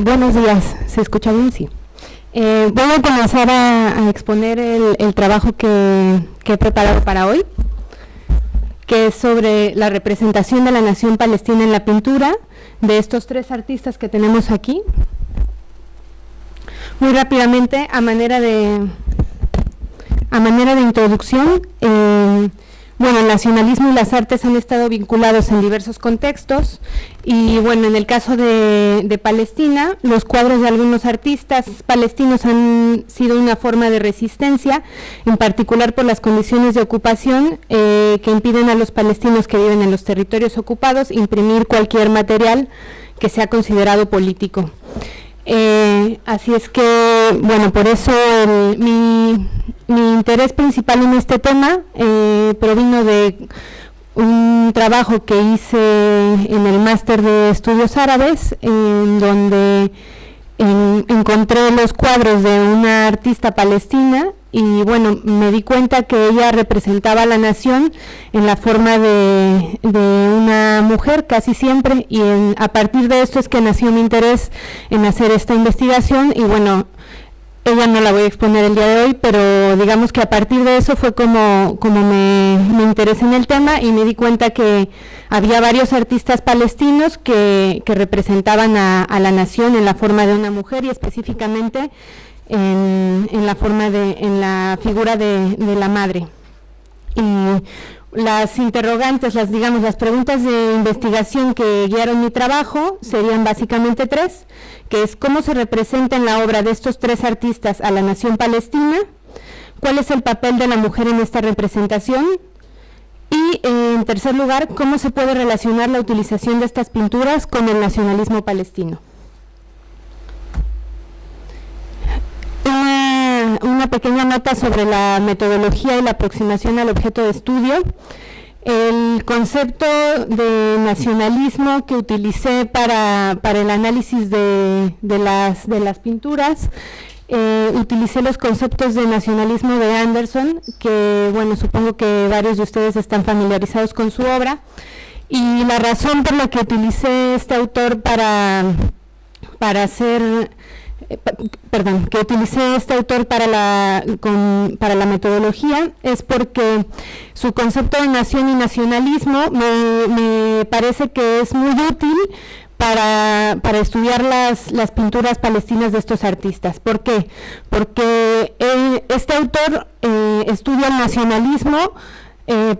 Buenos días, ¿se escucha bien? Sí. Voy a comenzar a exponer el trabajo que he preparado para hoy, que es sobre la representación de la nación palestina en la pintura de estos tres artistas que tenemos aquí. Muy rápidamente, a manera de introducción, bueno, el nacionalismo y las artes han estado vinculados en diversos contextos y bueno, en el caso de Palestina, los cuadros de algunos artistas palestinos han sido una forma de resistencia, en particular por las condiciones de ocupación que impiden a los palestinos que viven en los territorios ocupados imprimir cualquier material que sea considerado político. Así es que, bueno, por eso mi interés principal en este tema provino de un trabajo que hice en el máster de estudios árabes, en donde encontré los cuadros de una artista palestina y bueno, me di cuenta que ella representaba a la nación en la forma de una mujer casi siempre y a partir de esto es que nació mi interés en hacer esta investigación y bueno, ella no la voy a exponer el día de hoy, pero digamos que a partir de eso fue como me interesé en el tema y me di cuenta que había varios artistas palestinos que representaban a la nación en la forma de una mujer y específicamente en la figura de la madre. Y las interrogantes, las preguntas de investigación que guiaron mi trabajo serían básicamente tres, que es cómo se representa en la obra de estos tres artistas a la nación palestina, cuál es el papel de la mujer en esta representación y en tercer lugar, cómo se puede relacionar la utilización de estas pinturas con el nacionalismo palestino. Una pequeña nota sobre la metodología y la aproximación al objeto de estudio. El concepto de nacionalismo que utilicé para el análisis de las pinturas, utilicé los conceptos de nacionalismo de Anderson, que bueno, supongo que varios de ustedes están familiarizados con su obra, y la razón por la que utilicé este autor para la metodología es porque su concepto de nación y nacionalismo me parece que es muy útil para estudiar las pinturas palestinas de estos artistas. ¿Por qué? Porque este autor estudia el nacionalismo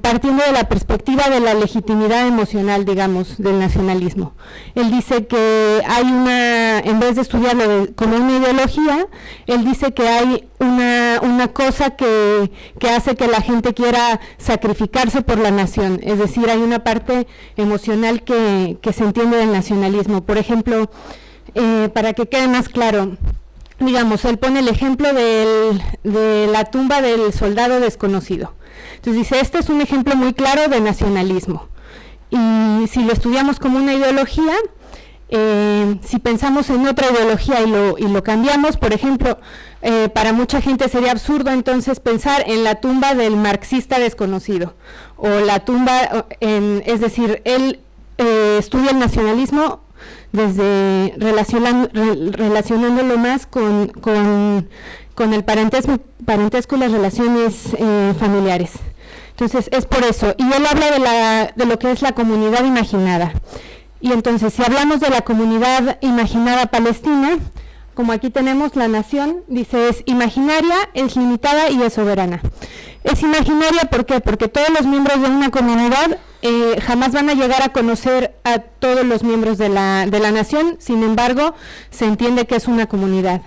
partiendo de la perspectiva de la legitimidad emocional, digamos, del nacionalismo. Él dice que hay en vez de estudiarlo como una ideología, él dice que hay una cosa que hace que la gente quiera sacrificarse por la nación, es decir, hay una parte emocional que se entiende del nacionalismo. Por ejemplo, para que quede más claro, digamos, él pone el ejemplo de la tumba del soldado desconocido. Entonces dice, este es un ejemplo muy claro de nacionalismo. Y si lo estudiamos como una ideología, si pensamos en otra ideología y lo cambiamos, por ejemplo, para mucha gente sería absurdo entonces pensar en la tumba del marxista desconocido, o la tumba, es decir, él estudia el nacionalismo desde relacionándolo más con el parentesco y las relaciones familiares. Entonces es por eso, y él habla de lo que es la comunidad imaginada. Y entonces si hablamos de la comunidad imaginada palestina, como aquí tenemos la nación, dice es imaginaria, es limitada y es soberana. Es imaginaria, ¿por qué? Porque todos los miembros de una comunidad jamás van a llegar a conocer a todos los miembros de la nación, sin embargo, se entiende que es una comunidad.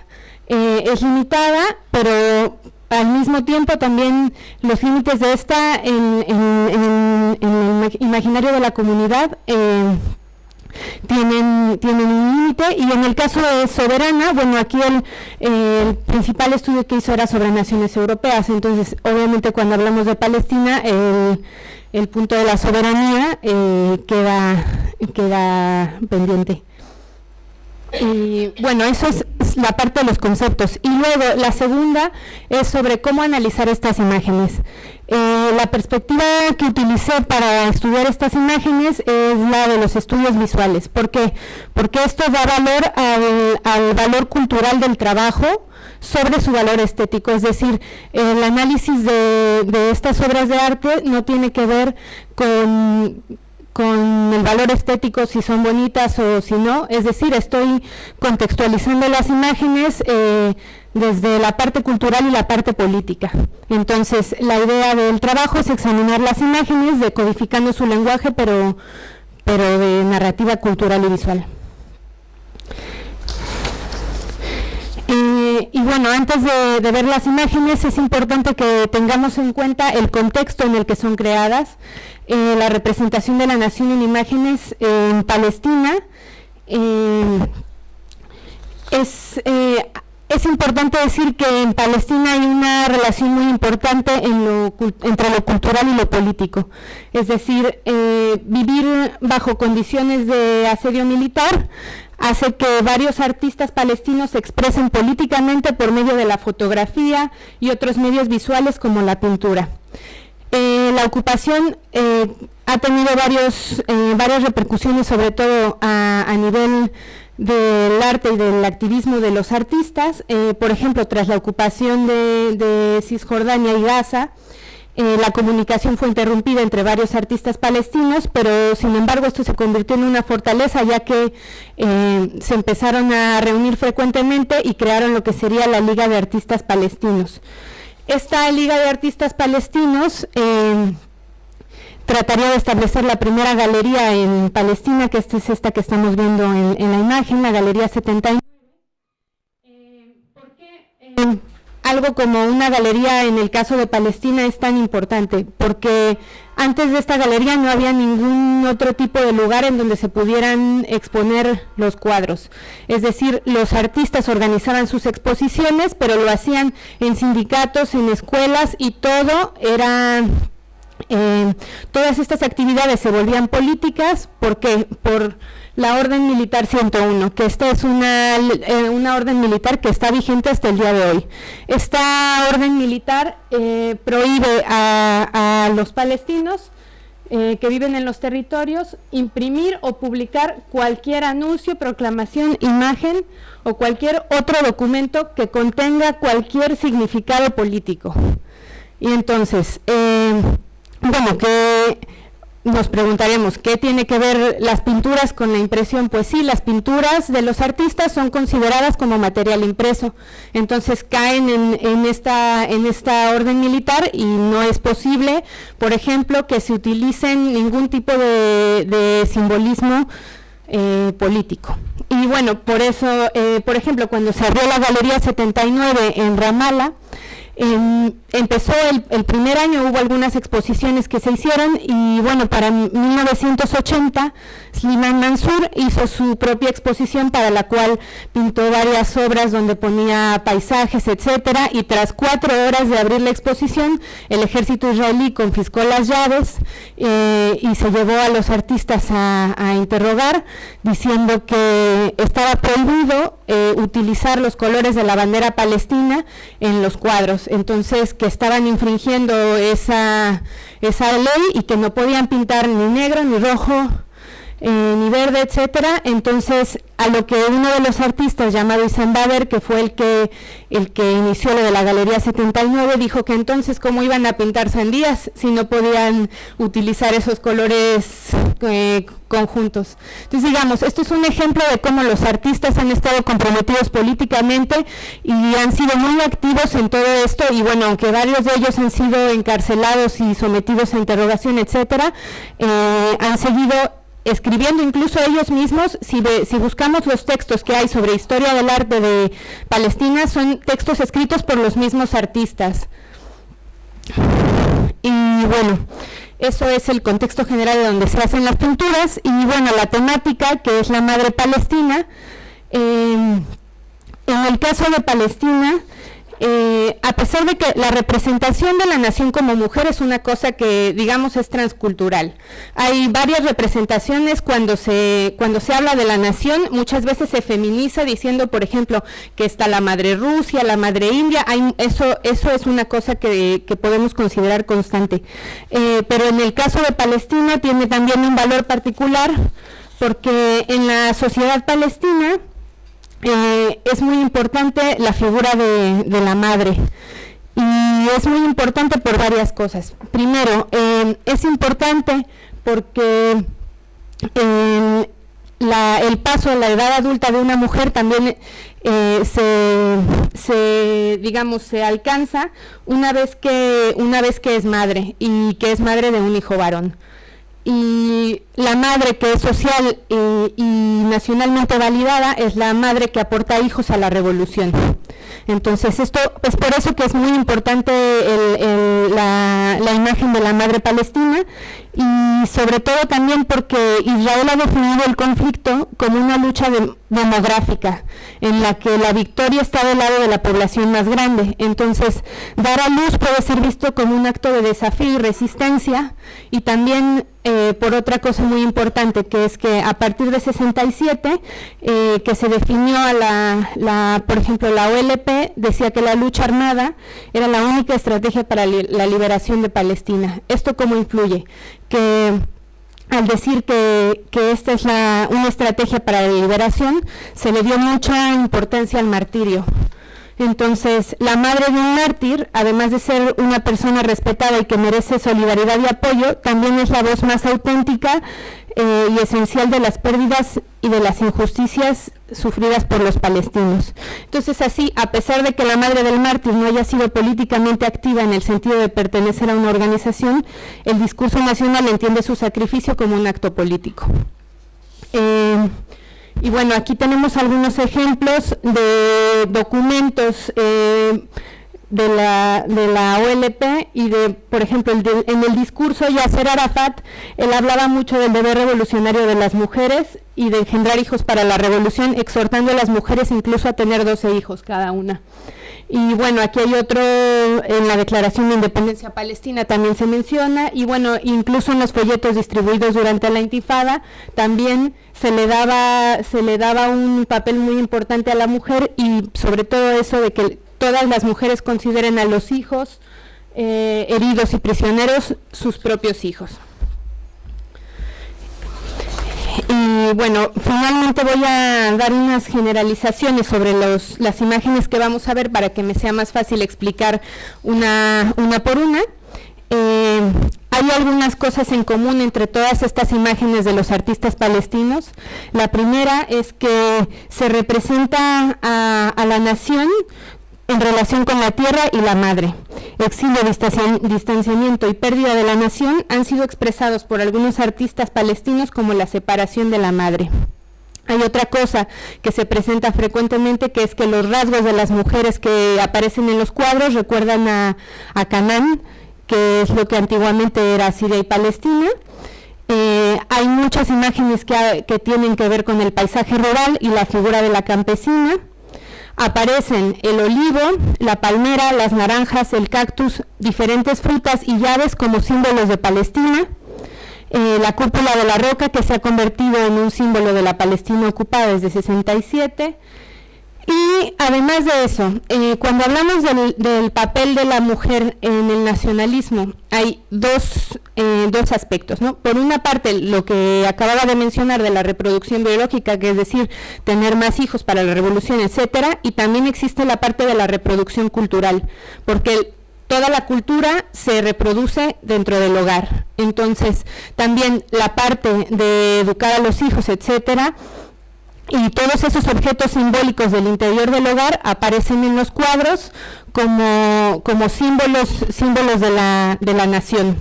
Es limitada, pero al mismo tiempo también los límites de esta en el imaginario de la comunidad tienen un límite, y en el caso de soberana, bueno, aquí el principal estudio que hizo era sobre naciones europeas, entonces obviamente cuando hablamos de Palestina el punto de la soberanía queda pendiente. Y bueno, eso es es la parte de los conceptos. Y luego la segunda es sobre cómo analizar estas imágenes. La perspectiva que utilicé para estudiar estas imágenes es la de los estudios visuales. ¿Por qué? Porque esto da valor al valor cultural del trabajo sobre su valor estético, es decir, el análisis de estas obras de arte no tiene que ver con el valor estético, si son bonitas o si no, es decir, estoy contextualizando las imágenes desde la parte cultural y la parte política. Entonces, la idea del trabajo es examinar las imágenes, decodificando su lenguaje, pero de narrativa cultural y visual. Y bueno, antes de ver las imágenes es importante que tengamos en cuenta el contexto en el que son creadas. La representación de la nación en imágenes en Palestina es importante decir que en Palestina hay una relación muy importante entre lo cultural y lo político. Es decir, vivir bajo condiciones de asedio militar hace que varios artistas palestinos se expresen políticamente por medio de la fotografía y otros medios visuales como la pintura. La ocupación ha tenido varias repercusiones, sobre todo a nivel del arte y del activismo de los artistas. Por ejemplo, tras la ocupación de Cisjordania y Gaza, la comunicación fue interrumpida entre varios artistas palestinos, pero sin embargo esto se convirtió en una fortaleza, ya que se empezaron a reunir frecuentemente y crearon lo que sería la Liga de Artistas Palestinos. Esta Liga de Artistas Palestinos trataría de establecer la primera galería en Palestina, que es esta que estamos viendo en la imagen, la Galería 79. ¿Por qué algo como una galería en el caso de Palestina es tan importante? Porque antes de esta galería no había ningún otro tipo de lugar en donde se pudieran exponer los cuadros. Es decir, los artistas organizaban sus exposiciones, pero lo hacían en sindicatos, en escuelas, y todo era... todas estas actividades se volvían políticas. ¿Por qué? Por la Orden Militar 101, que esta es una orden militar que está vigente hasta el día de hoy. Esta orden militar prohíbe a los palestinos que viven en los territorios imprimir o publicar cualquier anuncio, proclamación, imagen o cualquier otro documento que contenga cualquier significado político. Y entonces, bueno, que nos preguntaremos, ¿qué tiene que ver las pinturas con la impresión? Pues sí, las pinturas de los artistas son consideradas como material impreso, entonces caen en esta orden militar, y no es posible, por ejemplo, que se utilicen ningún tipo de simbolismo político. Y bueno, por eso, por ejemplo, cuando se abrió la Galería 79 en Ramallah, empezó el primer año, hubo algunas exposiciones que se hicieron, y bueno, para 1980 Slimane Mansour hizo su propia exposición, para la cual pintó varias obras donde ponía paisajes, etcétera, y tras 4 horas de abrir la exposición, el ejército israelí confiscó las llaves y se llevó a los artistas a interrogar, diciendo que estaba prohibido utilizar los colores de la bandera palestina en los cuadros, entonces que estaban infringiendo esa ley y que no podían pintar ni negro, ni rojo, ni verde, etcétera. Entonces, a lo que uno de los artistas llamado Issam Bader, que fue el que inició lo de la Galería 79, dijo que entonces cómo iban a pintar sandías si no podían utilizar esos colores conjuntos. Entonces, digamos, esto es un ejemplo de cómo los artistas han estado comprometidos políticamente y han sido muy activos en todo esto, y bueno, aunque varios de ellos han sido encarcelados y sometidos a interrogación, etcétera, han seguido escribiendo incluso ellos mismos. Si buscamos los textos que hay sobre historia del arte de Palestina, son textos escritos por los mismos artistas. Y bueno, eso es el contexto general de donde se hacen las pinturas. Y bueno, la temática, que es la madre Palestina, en el caso de Palestina, a pesar de que la representación de la nación como mujer es una cosa que, digamos, es transcultural. Hay varias representaciones cuando se habla de la nación, muchas veces se feminiza diciendo, por ejemplo, que está la madre Rusia, la madre India, eso es una cosa que podemos considerar constante. Pero en el caso de Palestina tiene también un valor particular, porque en la sociedad palestina es muy importante la figura de la madre, y es muy importante por varias cosas. Primero, es importante porque el paso a la edad adulta de una mujer también se alcanza una vez que es madre, y que es madre de un hijo varón. Y la madre que es social y nacionalmente validada es la madre que aporta hijos a la revolución. Entonces esto es por eso que es muy importante la imagen de la madre palestina, y sobre todo también porque Israel ha definido el conflicto como una lucha demográfica, en la que la victoria está del lado de la población más grande. Entonces, dar a luz puede ser visto como un acto de desafío y resistencia, y también por otra cosa muy importante, que es que a partir de 67, que se definió por ejemplo, la OLP decía que la lucha armada era la única estrategia para la liberación de Palestina. ¿Esto cómo influye? Que al decir que esta es una estrategia para la liberación, se le dio mucha importancia al martirio. Entonces, la madre de un mártir, además de ser una persona respetada y que merece solidaridad y apoyo, también es la voz más auténtica y esencial de las pérdidas y de las injusticias sufridas por los palestinos. Entonces, así, a pesar de que la madre del mártir no haya sido políticamente activa en el sentido de pertenecer a una organización, el discurso nacional entiende su sacrificio como un acto político. Y bueno, aquí tenemos algunos ejemplos de documentos de la OLP y por ejemplo, en el discurso Yasser Arafat, él hablaba mucho del deber revolucionario de las mujeres y de engendrar hijos para la revolución, exhortando a las mujeres incluso a tener 12 hijos cada una. Y bueno, aquí hay otro, en la Declaración de Independencia Palestina también se menciona, y bueno, incluso en los folletos distribuidos durante la Intifada también se le daba un papel muy importante a la mujer, y sobre todo eso de que todas las mujeres consideren a los hijos heridos y prisioneros sus propios hijos. Y bueno, finalmente voy a dar unas generalizaciones sobre las imágenes que vamos a ver para que me sea más fácil explicar una por una. Hay algunas cosas en común entre todas estas imágenes de los artistas palestinos. La primera es que se representa a la nación en relación con la tierra y la madre. Exilio, distanciamiento y pérdida de la nación han sido expresados por algunos artistas palestinos como la separación de la madre. Hay otra cosa que se presenta frecuentemente, que es que los rasgos de las mujeres que aparecen en los cuadros recuerdan a Canaán, que es lo que antiguamente era Siria y Palestina. Hay muchas imágenes que tienen que ver con el paisaje rural y la figura de la campesina. Aparecen el olivo, la palmera, las naranjas, el cactus, diferentes frutas y llaves como símbolos de Palestina. La cúpula de la roca, que se ha convertido en un símbolo de la Palestina ocupada desde 67. Y además de eso, cuando hablamos del papel de la mujer en el nacionalismo, hay dos aspectos, ¿no? Por una parte, lo que acababa de mencionar de la reproducción biológica, que es decir, tener más hijos para la revolución, etcétera, y también existe la parte de la reproducción cultural, porque toda la cultura se reproduce dentro del hogar. Entonces, también la parte de educar a los hijos, etcétera, y todos esos objetos simbólicos del interior del hogar aparecen en los cuadros como símbolos de la nación.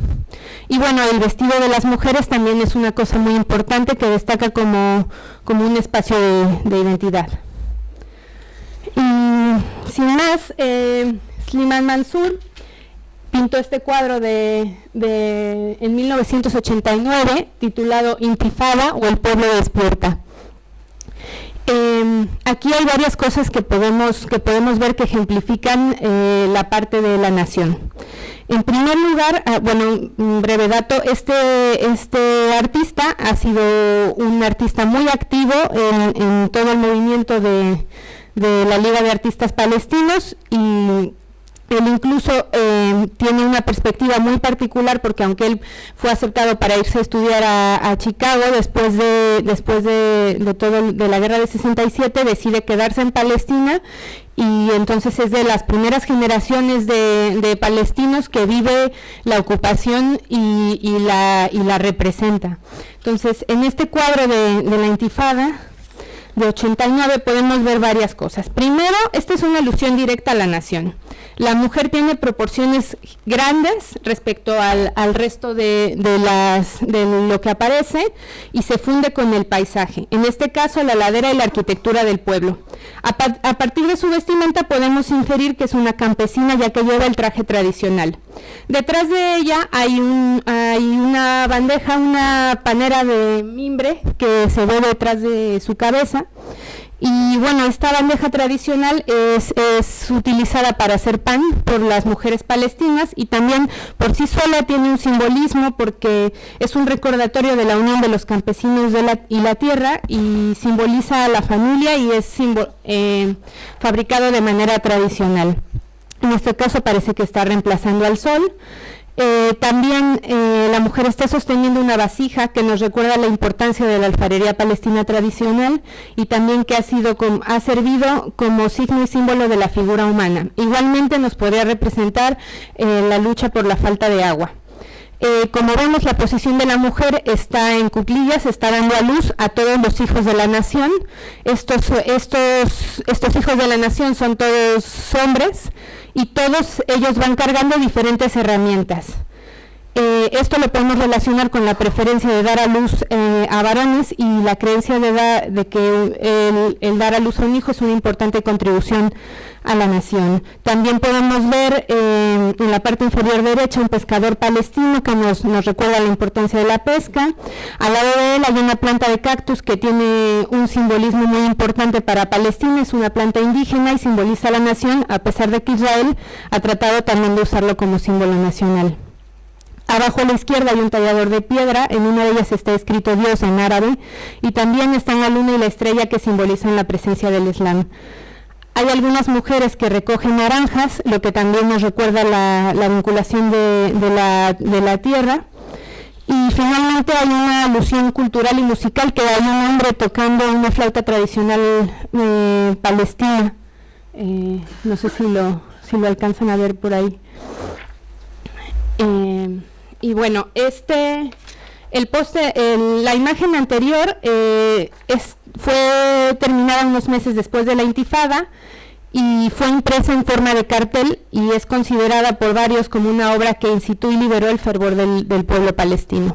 Y bueno, el vestido de las mujeres también es una cosa muy importante que destaca como un espacio de identidad. Y sin más, Slimán Mansur pintó este cuadro en 1989 titulado Intifada o El pueblo despierta. aquí hay varias cosas que podemos ver que ejemplifican la parte de la nación. En primer lugar, bueno, un breve dato, este artista ha sido un artista muy activo en todo el movimiento de la Liga de Artistas Palestinos, y él incluso tiene una perspectiva muy particular, porque aunque él fue aceptado para irse a estudiar a Chicago después de la guerra de 67, decide quedarse en Palestina, y entonces es de las primeras generaciones de palestinos que vive la ocupación y la representa. Entonces, en este cuadro de la Intifada de 89 podemos ver varias cosas. Primero, esta es una alusión directa a la nación. La mujer tiene proporciones grandes respecto al resto de lo que aparece, y se funde con el paisaje, en este caso la ladera y la arquitectura del pueblo. A partir de su vestimenta podemos inferir que es una campesina, ya que lleva el traje tradicional. Detrás de ella hay una bandeja, una panera de mimbre que se ve detrás de su cabeza. Y bueno, esta bandeja tradicional es utilizada para hacer pan por las mujeres palestinas, y también por sí sola tiene un simbolismo, porque es un recordatorio de la unión de los campesinos y la tierra, y simboliza a la familia, y es fabricado de manera tradicional. En este caso parece que está reemplazando al sol. También la mujer está sosteniendo una vasija que nos recuerda la importancia de la alfarería palestina tradicional, y también que ha servido como signo y símbolo de la figura humana. Igualmente nos podría representar la lucha por la falta de agua. Como vemos, la posición de la mujer está en cuclillas, está dando a luz a todos los hijos de la nación. Estos hijos de la nación son todos hombres, y todos ellos van cargando diferentes herramientas. Esto lo podemos relacionar con la preferencia de dar a luz a varones, y la creencia de que el dar a luz a un hijo es una importante contribución a la nación. También podemos ver en la parte inferior derecha un pescador palestino que nos recuerda la importancia de la pesca. Al lado de él hay una planta de cactus que tiene un simbolismo muy importante para Palestina. Es una planta indígena y simboliza a la nación, a pesar de que Israel ha tratado también de usarlo como símbolo nacional. Abajo a la izquierda hay un tallador de piedra, en una de ellas está escrito Dios en árabe, y también están la luna y la estrella, que simbolizan la presencia del Islam. Hay algunas mujeres que recogen naranjas, lo que también nos recuerda la vinculación de la tierra. Y finalmente hay una alusión cultural y musical, que hay un hombre tocando una flauta tradicional palestina. No sé si lo alcanzan a ver por ahí. Y bueno, la imagen anterior fue terminada unos meses después de la Intifada, y fue impresa en forma de cartel, y es considerada por varios como una obra que incitó y liberó el fervor del pueblo palestino.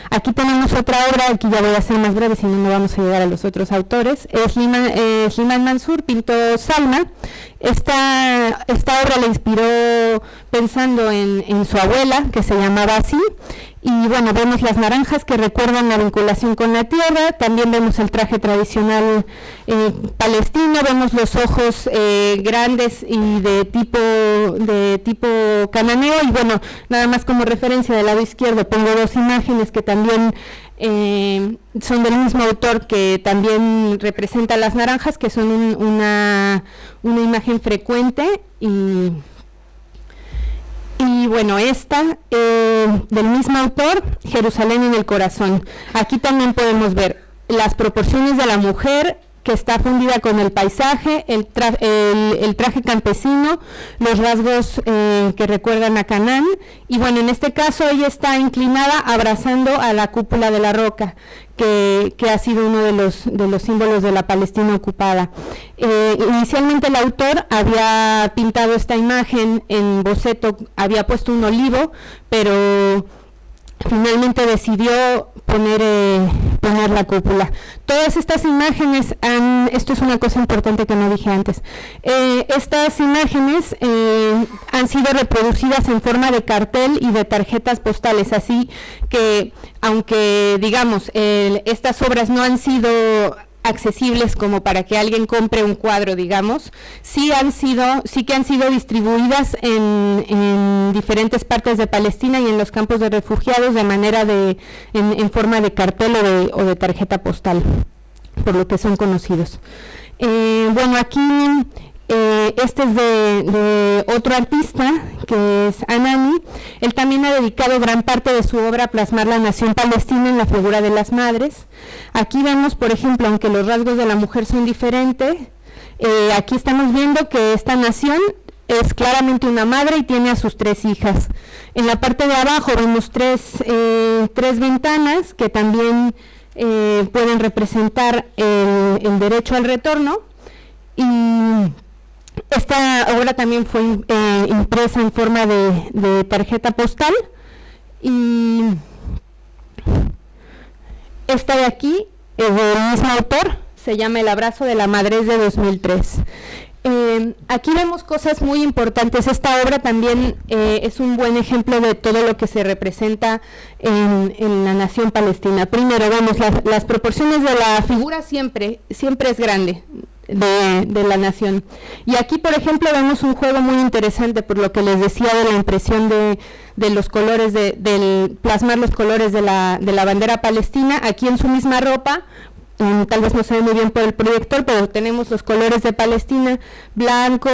Aquí tenemos otra obra, aquí ya voy a ser más breve, si no vamos a llegar a los otros autores. Slimán Mansur pintó Salma. Esta obra la inspiró pensando en su abuela, que se llamaba así. Y bueno, vemos las naranjas que recuerdan la vinculación con la tierra, también vemos el traje tradicional palestino, vemos los ojos grandes y de tipo cananeo, y bueno, nada más como referencia, del lado izquierdo pongo dos imágenes que también son del mismo autor, que también representa las naranjas, que son una imagen frecuente, y bueno, esta del mismo autor, Jerusalén en el corazón. Aquí también podemos ver las proporciones de la mujer, que está fundida con el paisaje, el traje campesino, los rasgos que recuerdan a Canaán, y bueno, en este caso ella está inclinada abrazando a la cúpula de la roca, que ha sido uno de los símbolos de la Palestina ocupada. Inicialmente el autor había pintado esta imagen en boceto, había puesto un olivo, pero finalmente decidió poner la cúpula. Todas estas imágenes, esto es una cosa importante que no dije antes, estas imágenes han sido reproducidas en forma de cartel y de tarjetas postales, así que aunque digamos estas obras no han sido accesibles como para que alguien compre un cuadro, digamos, sí que han sido distribuidas en diferentes partes de Palestina y en los campos de refugiados de manera en forma de cartel o de tarjeta postal, por lo que son conocidos. Bueno, aquí este es de otro artista, que es Anani. Él también ha dedicado gran parte de su obra a plasmar la nación palestina en la figura de las madres. Aquí vemos, por ejemplo, aunque los rasgos de la mujer son diferentes, aquí estamos viendo que esta nación es claramente una madre y tiene a sus 3 hijas. En la parte de abajo vemos tres ventanas que también pueden representar el derecho al retorno, y esta obra también fue impresa en forma de tarjeta postal, y esta de aquí es del mismo autor, se llama El abrazo de la madrez, de 2003. Aquí vemos cosas muy importantes. Esta obra también es un buen ejemplo de todo lo que se representa en la nación palestina. Primero, vemos las proporciones de la figura, siempre es grande, de la nación. Y aquí, por ejemplo, vemos un juego muy interesante, por lo que les decía de la impresión de los colores, del plasmar los colores de la bandera palestina. Aquí en su misma ropa, tal vez no se ve muy bien por el proyector, pero tenemos los colores de Palestina: blanco,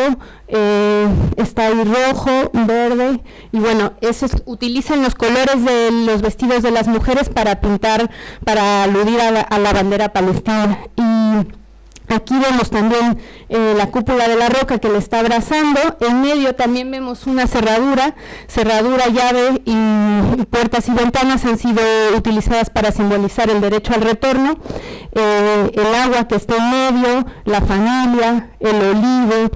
está ahí rojo, verde, y bueno, utilizan los colores de los vestidos de las mujeres para pintar, para aludir a la bandera palestina. Y aquí vemos también la cúpula de la roca que le está abrazando. En medio también vemos una cerradura, llave, y puertas y ventanas han sido utilizadas para simbolizar el derecho al retorno. El agua que está en medio, la familia, el olivo.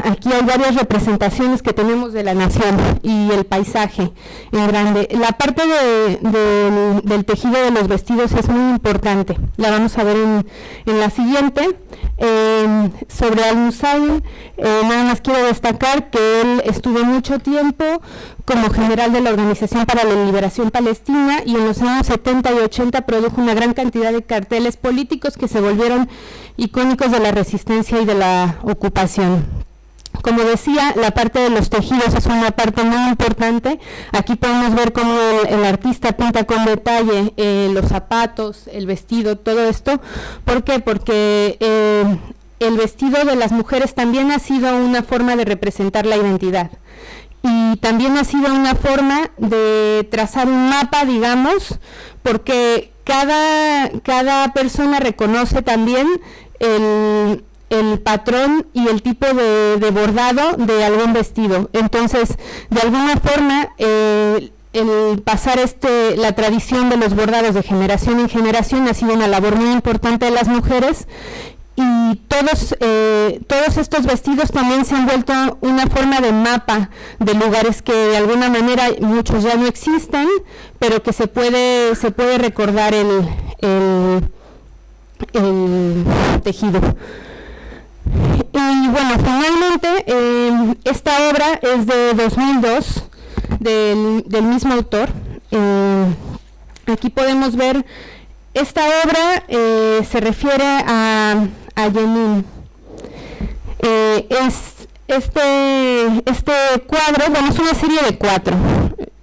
Aquí hay varias representaciones que tenemos de la nación y el paisaje en grande. La parte del tejido de los vestidos es muy importante, la vamos a ver en la siguiente. Sobre Al-Musawi, nada más quiero destacar que él estuvo mucho tiempo como general de la Organización para la Liberación Palestina, y en los años 70 y 80 produjo una gran cantidad de carteles políticos que se volvieron icónicos de la resistencia y de la ocupación. Como decía, la parte de los tejidos es una parte muy importante. Aquí podemos ver cómo el artista pinta con detalle los zapatos, el vestido, todo esto. ¿Por qué? Porque el vestido de las mujeres también ha sido una forma de representar la identidad, y también ha sido una forma de trazar un mapa, digamos, porque cada persona reconoce también el patrón y el tipo de bordado de algún vestido. Entonces, de alguna forma, el pasar la tradición de los bordados de generación en generación ha sido una labor muy importante de las mujeres, y todos estos vestidos también se han vuelto una forma de mapa de lugares que de alguna manera muchos ya no existen, pero que se puede recordar el tejido. Y bueno, finalmente, esta obra es de 2002, del mismo autor. Aquí podemos ver, esta obra se refiere a Jenin. Este cuadro, bueno, es una serie de 4.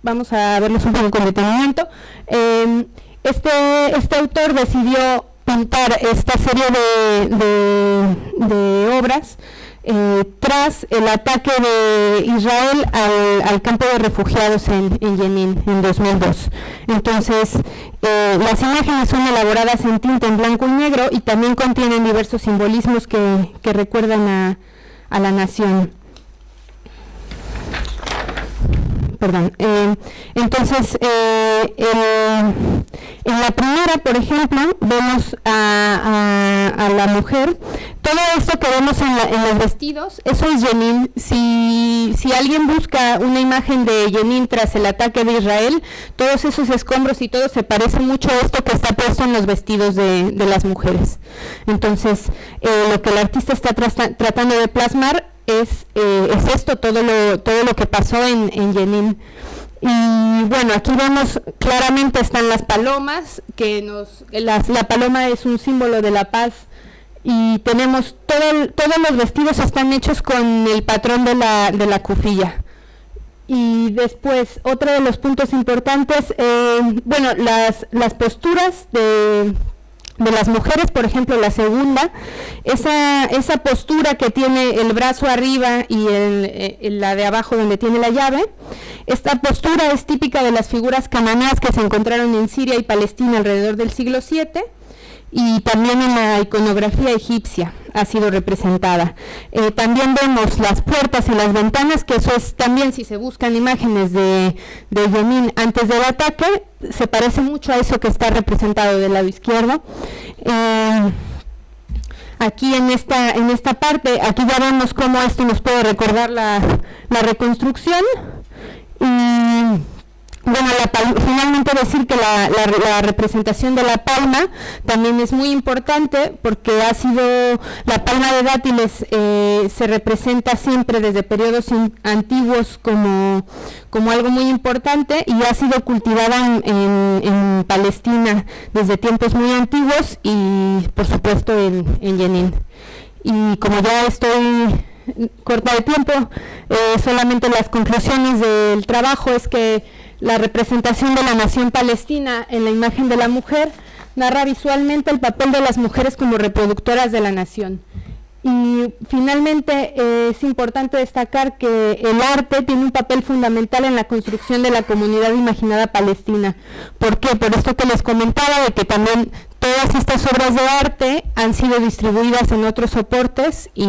Vamos a verlos un poco con detenimiento. Este autor decidió pintar esta serie de obras tras el ataque de Israel al campo de refugiados en Jenin en 2002. Entonces, las imágenes son elaboradas en tinta en blanco y negro, y también contienen diversos simbolismos que recuerdan a la nación. Perdón. Entonces, en la primera, por ejemplo, vemos a la mujer. Todo esto que vemos en los vestidos, eso es Jenin. Si alguien busca una imagen de Jenin tras el ataque de Israel, todos esos escombros y todo se parece mucho a esto que está puesto en los vestidos de las mujeres. Entonces, lo que el artista está tratando de plasmar es esto, todo lo que pasó en Jenin. Y bueno, aquí vemos claramente están las palomas, la paloma es un símbolo de la paz, y tenemos todos los vestidos están hechos con el patrón de la cufilla. Y después, otro de los puntos importantes, bueno, las posturas de las mujeres, por ejemplo, la segunda, esa postura que tiene el brazo arriba y la de abajo donde tiene la llave, esta postura es típica de las figuras cananeas que se encontraron en Siria y Palestina alrededor del siglo VII, y también en la iconografía egipcia ha sido representada. También vemos las puertas y las ventanas, que eso es también, si se buscan imágenes de Jenin antes del ataque, se parece mucho a eso que está representado del lado izquierdo. Aquí en esta parte, aquí ya vemos cómo esto nos puede recordar la reconstrucción. Y bueno, finalmente decir que la representación de la palma también es muy importante, porque la palma de dátiles se representa siempre desde periodos antiguos como algo muy importante, y ha sido cultivada en Palestina desde tiempos muy antiguos, y por supuesto en Jenin. Y como ya estoy corta de tiempo, solamente las conclusiones del trabajo es que la representación de la nación palestina en la imagen de la mujer narra visualmente el papel de las mujeres como reproductoras de la nación. Y finalmente es importante destacar que el arte tiene un papel fundamental en la construcción de la comunidad imaginada palestina. ¿Por qué? Por esto que les comentaba, de que también todas estas obras de arte han sido distribuidas en otros soportes y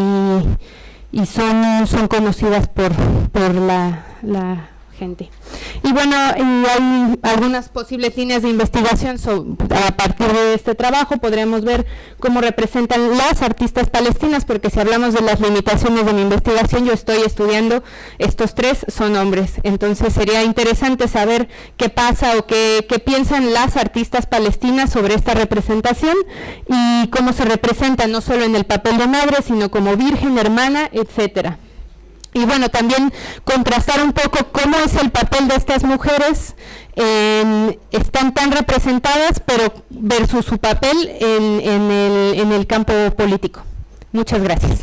son conocidas por la gente. Y bueno, hay algunas posibles líneas de investigación a partir de este trabajo. Podremos ver cómo representan las artistas palestinas, porque si hablamos de las limitaciones de mi investigación, yo estoy estudiando, estos tres son hombres, entonces sería interesante saber qué pasa o qué piensan las artistas palestinas sobre esta representación, y cómo se representa no solo en el papel de madre, sino como virgen, hermana, etcétera. Y bueno, también contrastar un poco cómo es el papel de estas mujeres, están tan representadas, pero versus su papel en el campo político. Muchas gracias.